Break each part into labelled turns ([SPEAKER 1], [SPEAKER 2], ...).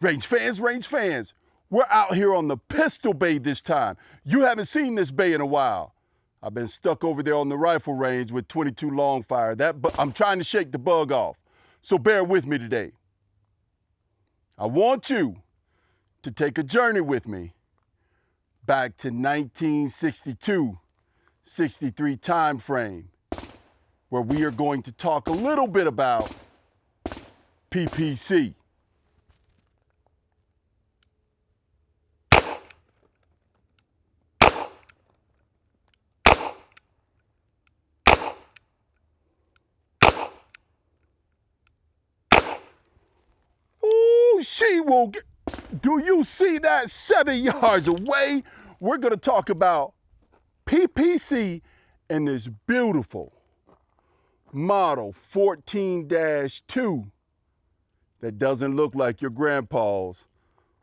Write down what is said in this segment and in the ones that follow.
[SPEAKER 1] Range fans, we're out here on the pistol bay this time. You haven't seen this bay in a while. I've been stuck over there on the rifle range with 22 long fire. I'm trying to shake the bug off, so bear with me today. I want you to take a journey with me back to 1962, 63 time frame, where we are going to talk a little bit about PPC. Ooh, she will get. Do you see that 7 yards away? We're going to talk about PPC and this beautiful model 14-2 that doesn't look like your grandpa's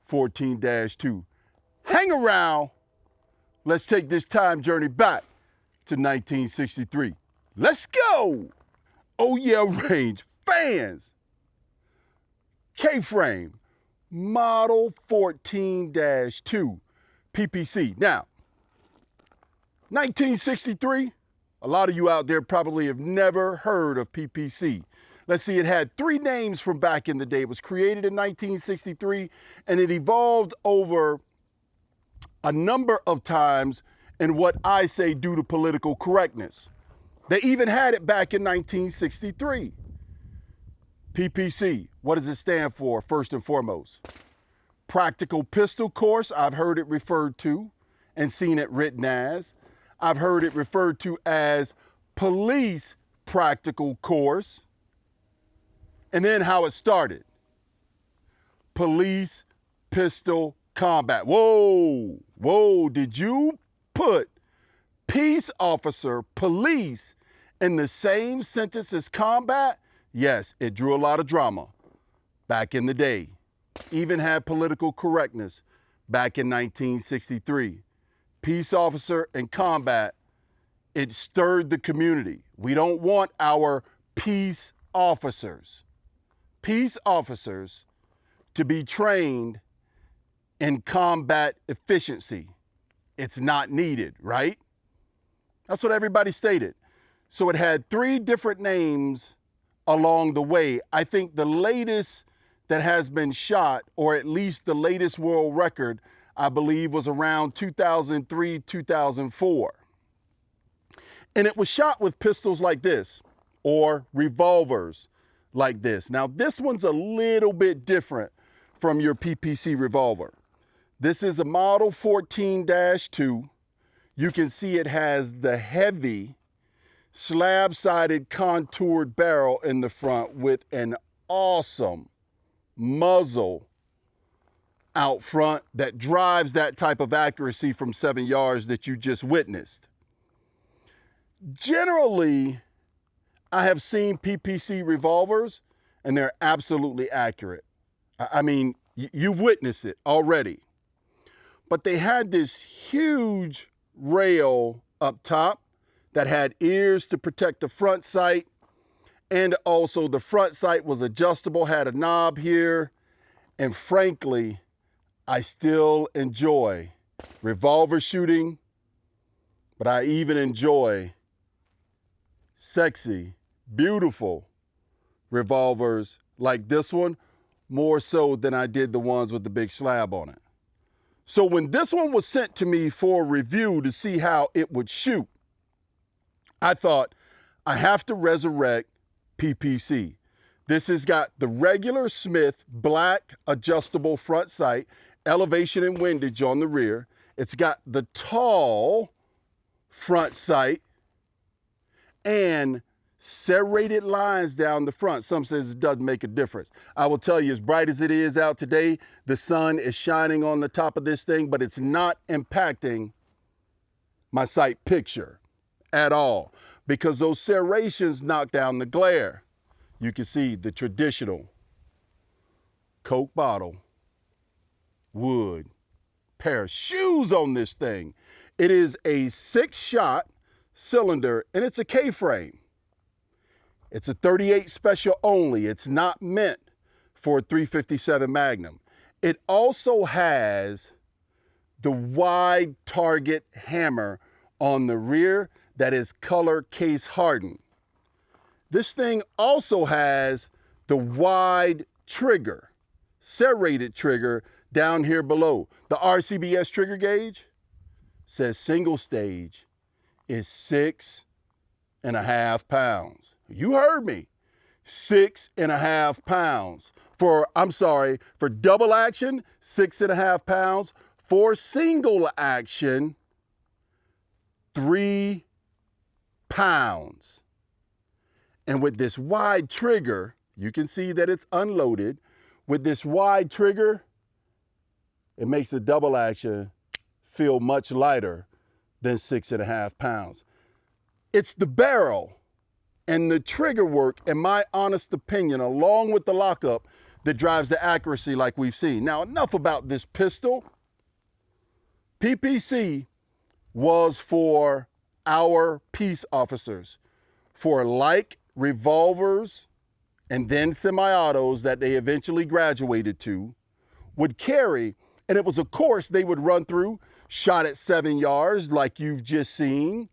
[SPEAKER 1] 14-2. Hang around. Let's take this time journey back to 1963. Let's go. Oh yeah, range fans. K-frame, model 14-2, PPC. Now, 1963, a lot of you out there probably have never heard of PPC. Let's see, it had 3 names from back in the day. It was created in 1963, and it evolved over a number of times in what I say due to political correctness. They even had it back in 1963. PPC, what does it stand for, first and foremost? Practical Pistol Course, I've heard it referred to and seen it written as. I've heard it referred to as Police Practical Course. And then how it started. Police Pistol Combat. Whoa, did you put peace officer, police in the same sentence as combat? Yes, it drew a lot of drama back in the day. Even had political correctness back in 1963. Peace officer and combat, it stirred the community. We don't want our peace officers to be trained in combat efficiency. It's not needed, right? That's what everybody stated. So it had 3 different names along the way. I think the latest that has been shot, or at least the latest world record, I believe was around 2003, 2004. And it was shot with pistols like this, or revolvers like this. Now, this one's a little bit different from your PPC revolver. This is a model 14-2. You can see it has the heavy slab-sided contoured barrel in the front with an awesome muzzle out front that drives that type of accuracy from 7 yards that you just witnessed. Generally, I have seen PPC revolvers and they're absolutely accurate. I mean, you've witnessed it already. But they had this huge rail up top that had ears to protect the front sight, and also the front sight was adjustable, had a knob here, and frankly, I still enjoy revolver shooting, but I even enjoy sexy, beautiful revolvers like this one more so than I did the ones with the big slab on it. So when this one was sent to me for review to see how it would shoot, I thought, I have to resurrect PPC. This has got the regular Smith black adjustable front sight, elevation and windage on the rear. It's got the tall front sight and serrated lines down the front. Some says it doesn't make a difference. I will tell you, as bright as it is out today, the sun is shining on the top of this thing, but it's not impacting my sight picture at all, because those serrations knock down the glare. You can see the traditional Coke bottle, wood, pair of shoes on this thing. It is a 6-shot cylinder and it's a K-frame. It's a 38 special only. It's not meant for a 357 Magnum. It also has the wide target hammer on the rear that is color case hardened. This thing also has the wide trigger, serrated trigger down here below. The RCBS trigger gauge says single stage is 6.5 pounds. You heard me, 6.5 pounds. For double action, 6.5 pounds. For single action, 3 pounds. And with this wide trigger, you can see that it's unloaded. With this wide trigger, it makes the double action feel much lighter than 6.5 pounds. It's the barrel and the trigger work, in my honest opinion, along with the lockup, that drives the accuracy like we've seen. Now, enough about this pistol. PPC was for our peace officers, for like revolvers and then semi-autos that they eventually graduated to, would carry, and it was a course they would run through, shot at 7 yards like you've just seen,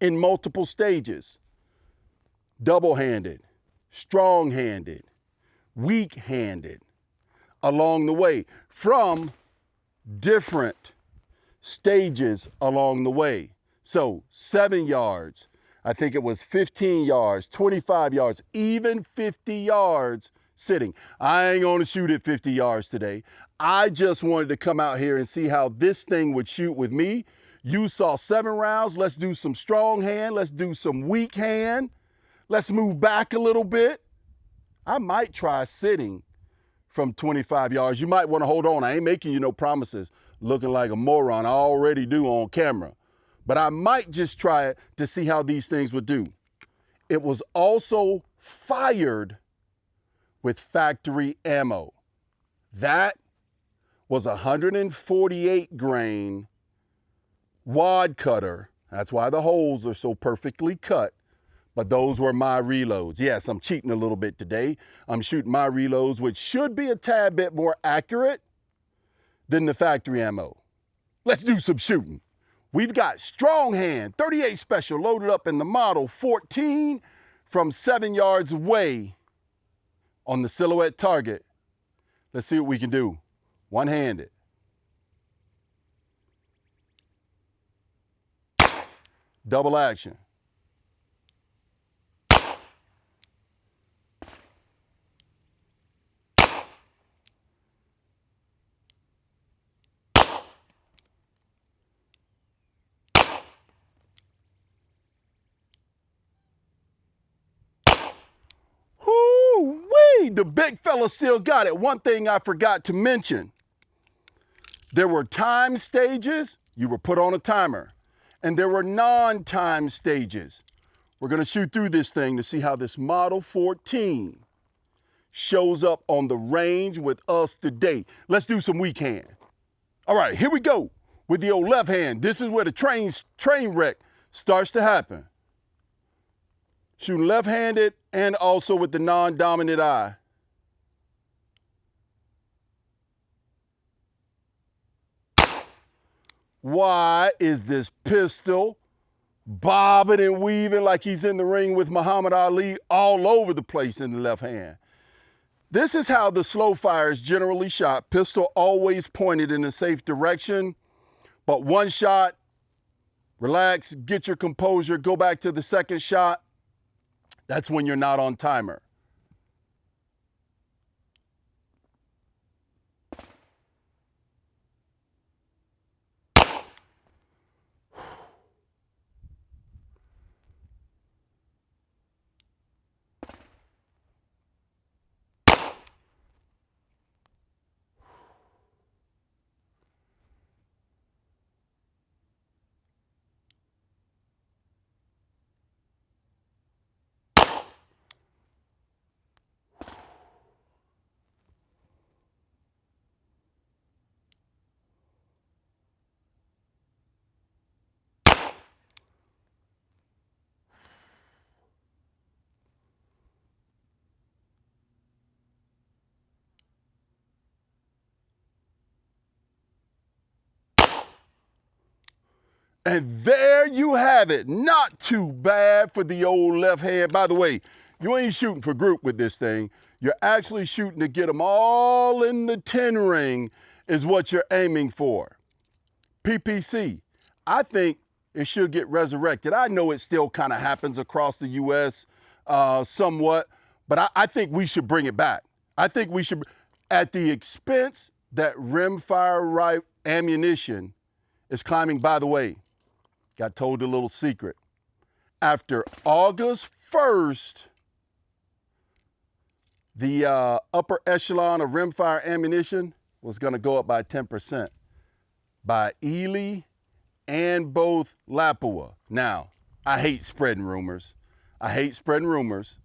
[SPEAKER 1] in multiple stages. Double-handed, strong-handed, weak-handed, along the way, from different stages along the way. So 7 yards, I think it was 15 yards, 25 yards, even 50 yards sitting. I ain't gonna shoot at 50 yards today. I just wanted to come out here and see how this thing would shoot with me. You saw 7 rounds. Let's do some strong hand. Let's do some weak hand. Let's move back a little bit. I might try sitting from 25 yards. You might want to hold on. I ain't making you no promises, looking like a moron. I already do on camera. But I might just try it to see how these things would do. It was also fired with factory ammo. That was a 148 grain wad cutter. That's why the holes are so perfectly cut. But those were my reloads. Yes, I'm cheating a little bit today. I'm shooting my reloads, which should be a tad bit more accurate than the factory ammo. Let's do some shooting. We've got strong hand, 38 special loaded up in the Model 14 from 7 yards away on the silhouette target. Let's see what we can do. One-handed. Double action. Whoo-wee! The big fella still got it. One thing I forgot to mention. There were time stages. You were put on a timer. And there were non-time stages. We're going to shoot through this thing to see how this Model 14 shows up on the range with us today. Let's do some weak hand. All right, here we go with the old left hand. This is where the train wreck starts to happen. Shooting left-handed and also with the non-dominant eye. Why is this pistol bobbing and weaving like he's in the ring with Muhammad Ali all over the place in the left hand? This is how the slow fire is generally shot. Pistol always pointed in a safe direction, but one shot, relax, get your composure, go back to the second shot. That's when you're not on timer. And there you have it. Not too bad for the old left hand. By the way, you ain't shooting for group with this thing. You're actually shooting to get them all in the 10 ring is what you're aiming for. PPC, I think it should get resurrected. I know it still kind of happens across the U.S. Somewhat, but I think we should bring it back. I think we should, at the expense that rimfire ammunition is climbing. By the way, got told a little secret. After August 1st, the upper echelon of rimfire ammunition was going to go up by 10% by Ely and both Lapua. Now, I hate spreading rumors. I hate spreading rumors.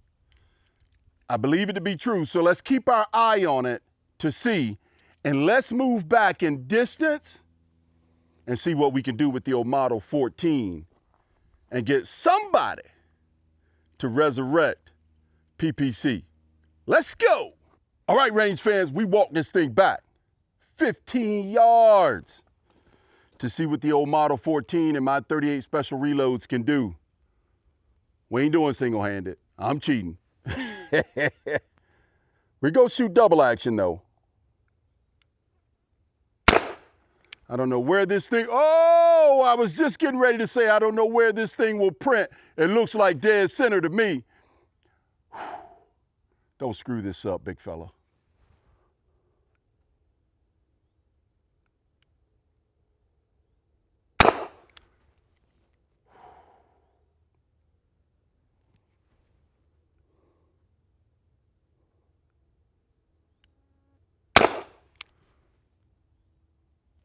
[SPEAKER 1] I believe it to be true, so let's keep our eye on it to see, and let's move back in distance and see what we can do with the old Model 14 and get somebody to resurrect PPC. Let's go. All right, range fans, we walked this thing back 15 yards to see what the old Model 14 and my 38 special reloads can do. We ain't doing single-handed. I'm cheating. We're gonna shoot double action though. I don't know where this thing, oh, I was just getting ready to say I don't know where this thing will print. It looks like dead center to me. Don't screw this up, big fella.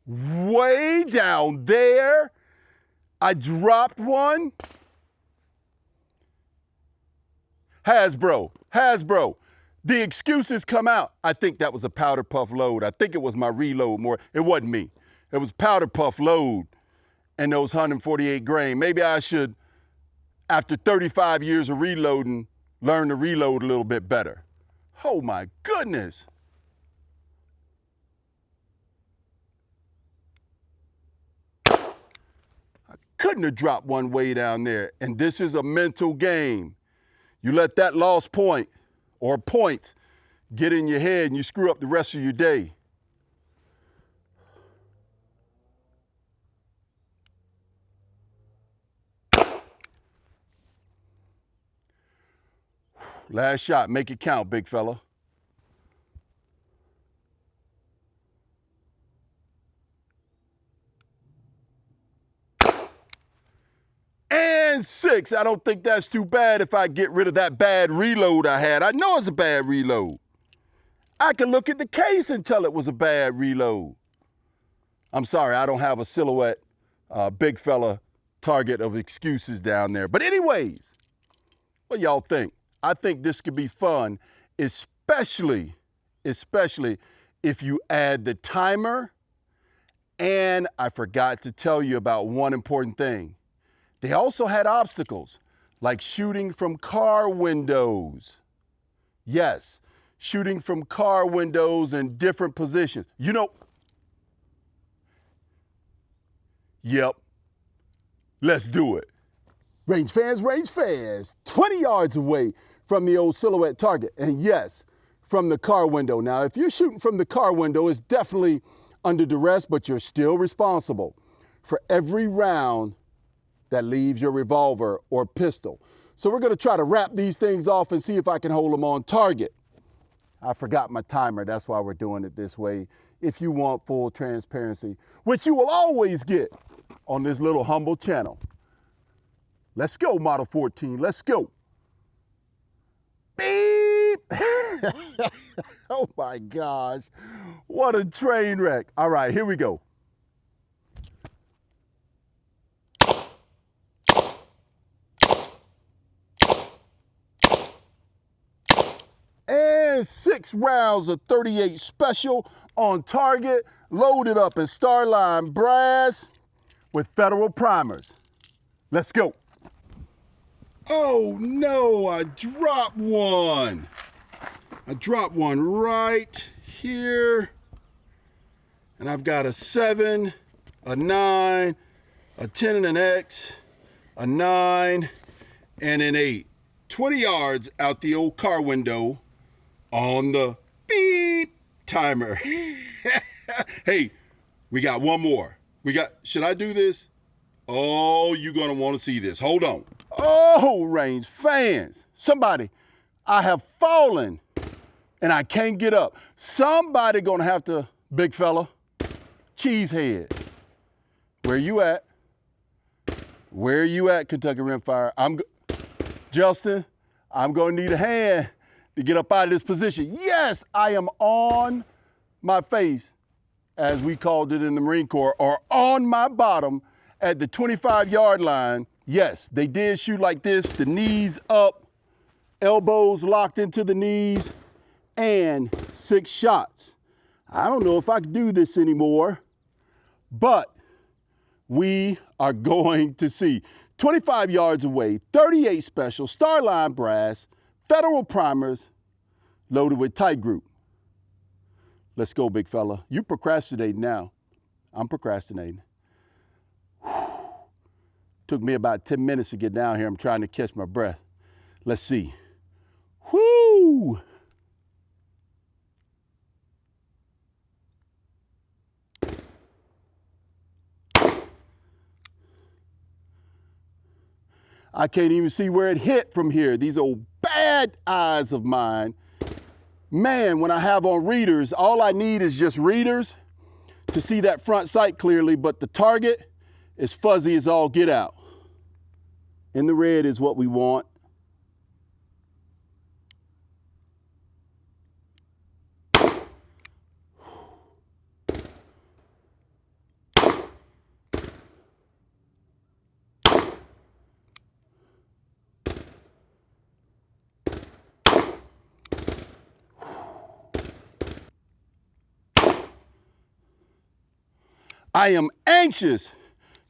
[SPEAKER 1] Way down there, I dropped one. Hasbro. The excuses come out. I think that was a powder puff load. I think it was my reload more. It wasn't me. It was powder puff load and those 148 grain. Maybe I should, after 35 years of reloading, learn to reload a little bit better. Oh my goodness. I couldn't have dropped one way down there. And this is a mental game. You let that lost point or points get in your head and you screw up the rest of your day. Last shot, make it count, big fella. And 6. I don't think that's too bad if I get rid of that bad reload I had. I know it's a bad reload. I can look at the case and tell it was a bad reload. I'm sorry, I don't have a silhouette big fella target of excuses down there. But anyways, what y'all think? I think this could be fun, especially if you add the timer. And I forgot to tell you about one important thing. They also had obstacles, like shooting from car windows. Yes, shooting from car windows in different positions. You know, yep, let's do it. Range fans, 20 yards away from the old silhouette target. And yes, from the car window. Now, if you're shooting from the car window, it's definitely under duress, but you're still responsible for every round that leaves your revolver or pistol. So we're gonna try to wrap these things off and see if I can hold them on target. I forgot my timer, that's why we're doing it this way. If you want full transparency, which you will always get on this little humble channel. Let's go, Model 14, let's go. Beep! Oh my gosh, what a train wreck. All right, here we go. And 6 rounds of 38 special on target, loaded up in Starline brass with Federal primers. Let's go. Oh no, I dropped one. I dropped one right here. And I've got a 7, a 9, a 10 and an X, a 9, and an 8. 20 yards out the old car window on the beep timer. Hey, we got one more. Should I do this? Oh, you're gonna wanna see this. Hold on. Oh, range fans. Somebody, I have fallen and I can't get up. Somebody gonna have to, big fella, cheesehead. Where you at? Where you at, Kentucky Rimfire? Justin, I'm gonna need a hand to get up out of this position. Yes, I am on my face, as we called it in the Marine Corps, or on my bottom at the 25-yard line. Yes, they did shoot like this, the knees up, elbows locked into the knees, and 6 shots. I don't know if I can do this anymore, but we are going to see. 25 yards away, 38 special, Starline brass, Federal primers, loaded with tight group. Let's go, big fella. You procrastinating now. I'm procrastinating. Took me about 10 minutes to get down here. I'm trying to catch my breath. Let's see. Whoo! I can't even see where it hit from here. These old bad eyes of mine. Man, when I have on readers, all I need is just readers to see that front sight clearly, but the target is fuzzy as all get out. And the red is what we want. I am anxious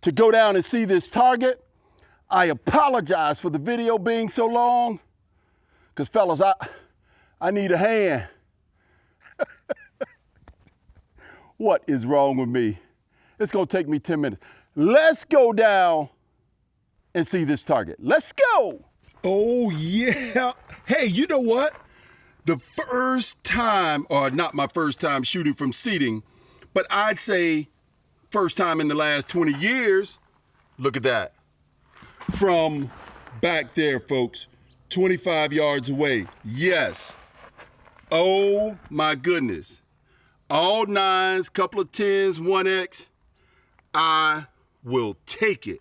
[SPEAKER 1] to go down and see this target. I apologize for the video being so long, because fellas, I need a hand. What is wrong with me? It's gonna take me 10 minutes. Let's go down and see this target. Let's go. Oh yeah. Hey, you know what? The first time, or not my first time shooting from seating, but I'd say first time in the last 20 years. Look at that. From back there, folks, 25 yards away. Yes. Oh my goodness. All 9s, couple of 10s, 1X. I will take it.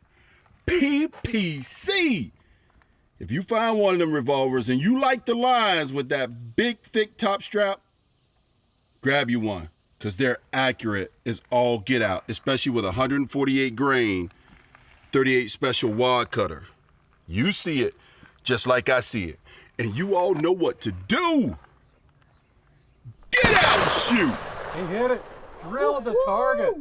[SPEAKER 1] PPC. If you find one of them revolvers and you like the lines with that big, thick top strap, grab you one, because they're accurate as all get out, especially with 148 grain, 38 special wad cutter. You see it just like I see it. And you all know what to do. Get out and shoot.
[SPEAKER 2] He hit it. Drilled the target.